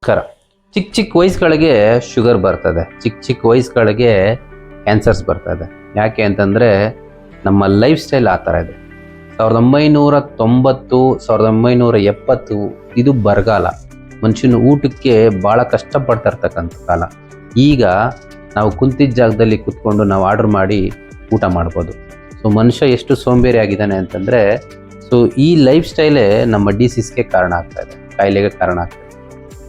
ನಮಸ್ಕಾರ. ಚಿಕ್ಕ ಚಿಕ್ಕ ವಯಸ್ಸುಗಳಿಗೆ ಶುಗರ್ ಬರ್ತದೆ, ಚಿಕ್ಕ ಚಿಕ್ಕ ವಯಸ್ಸುಗಳಿಗೆ ಕ್ಯಾನ್ಸರ್ಸ್ ಬರ್ತದೆ. ಯಾಕೆ ಅಂತಂದರೆ ನಮ್ಮ ಲೈಫ್ ಸ್ಟೈಲ್ ಆ ಥರ ಇದೆ. 1990, 1970 ಇದು ಬರಗಾಲ. ಮನುಷ್ಯನ ಊಟಕ್ಕೆ ಭಾಳ ಕಷ್ಟಪಡ್ತಾ ಇರ್ತಕ್ಕಂಥ ಕಾಲ. ಈಗ ನಾವು ಕುಂತಿದ್ದ ಜಾಗದಲ್ಲಿ ಕೂತ್ಕೊಂಡು ನಾವು ಆರ್ಡ್ರ್ ಮಾಡಿ ಊಟ ಮಾಡ್ಬೋದು. ಸೊ ಮನುಷ್ಯ ಎಷ್ಟು ಸೋಂಬೇರಿ ಆಗಿದ್ದಾನೆ ಅಂತಂದರೆ, ಸೊ ಈ ಲೈಫ್ ಸ್ಟೈಲೇ ನಮ್ಮ ಡಿಸೀಸ್ಗೆ ಕಾರಣ ಆಗ್ತಾಯಿದೆ, ಕಾಯಿಲೆಗೆ ಕಾರಣ ಆಗ್ತಾಯಿದೆ.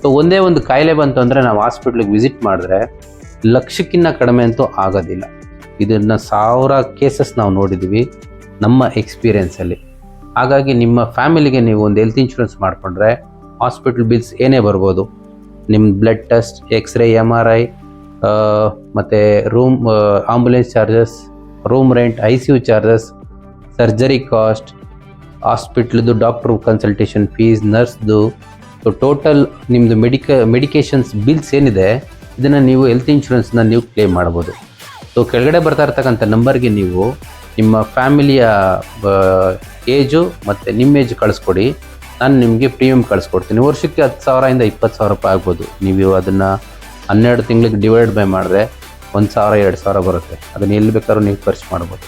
ಸೊ ಒಂದೇ ಒಂದು ಕಾಯಿಲೆ ಬಂತು ಅಂದರೆ ನಾವು ಹಾಸ್ಪಿಟ್ಲಿಗೆ ವಿಸಿಟ್ ಮಾಡಿದ್ರೆ ಲಕ್ಷಕ್ಕಿಂತ ಕಡಿಮೆ ಅಂತೂ ಆಗೋದಿಲ್ಲ. ಇದನ್ನು 1000 ಕೇಸಸ್ ನಾವು ನೋಡಿದ್ದೀವಿ ನಮ್ಮ ಎಕ್ಸ್ಪೀರಿಯೆನ್ಸಲ್ಲಿ. ಹಾಗಾಗಿ ನಿಮ್ಮ ಫ್ಯಾಮಿಲಿಗೆ ನೀವು ಒಂದು ಹೆಲ್ತ್ ಇನ್ಶೂರೆನ್ಸ್ ಮಾಡಿಕೊಂಡ್ರೆ ಹಾಸ್ಪಿಟಲ್ ಬಿಲ್ಸ್ ಏನೇ ಬರ್ಬೋದು, ನಿಮ್ಮ ಬ್ಲಡ್ ಟೆಸ್ಟ್, ಎಕ್ಸ್ರೇ, MRI, ಮತ್ತು room ambulance charges, room rent, ICU charges, surgery cost, ಹಾಸ್ಪಿಟ್ಲದ್ದು ಡಾಕ್ಟ್ರು ಕನ್ಸಲ್ಟೇಷನ್ ಫೀಸ್, ನರ್ಸ್ದು, ಸೊ ಟೋಟಲ್ ನಿಮ್ಮದು ಮೆಡಿಕೇಷನ್ಸ್ ಬಿಲ್ಸ್ ಏನಿದೆ ಇದನ್ನು ನೀವು ಹೆಲ್ತ್ ಇನ್ಶೂರೆನ್ಸ್ನ ನೀವು ಕ್ಲೇಮ್ ಮಾಡ್ಬೋದು. ಸೊ ಕೆಳಗಡೆ ಬರ್ತಾ ಇರ್ತಕ್ಕಂಥ ನಂಬರ್ಗೆ ನೀವು ನಿಮ್ಮ ಫ್ಯಾಮಿಲಿಯ ಏಜು ಮತ್ತು ನಿಮ್ಮ ಏಜ್ ಕಳಿಸ್ಕೊಡಿ. ನಾನು ನಿಮಗೆ ಪ್ರೀಮಿಯಮ್ ಕಳಿಸ್ಕೊಡ್ತೀನಿ. ವರ್ಷಕ್ಕೆ 10,000 ಇಂದ 20,000 ರೂಪಾಯಿ ಆಗ್ಬೋದು. ನೀವು ಅದನ್ನು 12 ತಿಂಗಳಿಗೆ ಡಿವೈಡ್ ಬೈ ಮಾಡಿದ್ರೆ 1,000 2,000 ಬರುತ್ತೆ. ಅದನ್ನು ಎಲ್ಲಿ ಬೇಕಾದ್ರೂ ನೀವು ಖರ್ಚು ಮಾಡ್ಬೋದು.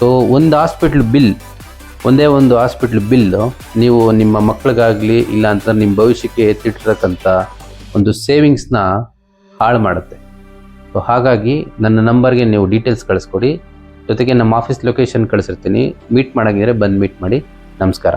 ಸೊ ಒಂದು ಹಾಸ್ಪಿಟ್ಲ್ ಬಿಲ್, ಒಂದೇ ಒಂದು ಹಾಸ್ಪಿಟ್ಲ್ ಬಿಲ್ಲು ನೀವು ನಿಮ್ಮ ಮಕ್ಕಳಿಗಾಗಲಿ ಇಲ್ಲ ಅಂತ ನಿಮ್ಮ ಭವಿಷ್ಯಕ್ಕೆ ಎತ್ತಿಟ್ಟಿರ್ತಕ್ಕಂಥ ಒಂದು ಸೇವಿಂಗ್ಸ್ನ ಹಾಳು ಮಾಡುತ್ತೆ. ಸೊ ಹಾಗಾಗಿ ನನ್ನ ನಂಬರ್ಗೆ ನೀವು ಡೀಟೇಲ್ಸ್ ಕಳಿಸ್ಕೊಡಿ. ಜೊತೆಗೆ ನಮ್ಮ ಆಫೀಸ್ ಲೊಕೇಶನ್ ಕಳಿಸಿರ್ತೀನಿ. ಮೀಟ್ ಮಾಡೋಂಗಿದ್ರೆ ಬಂದು ಮೀಟ್ ಮಾಡಿ. ನಮಸ್ಕಾರ.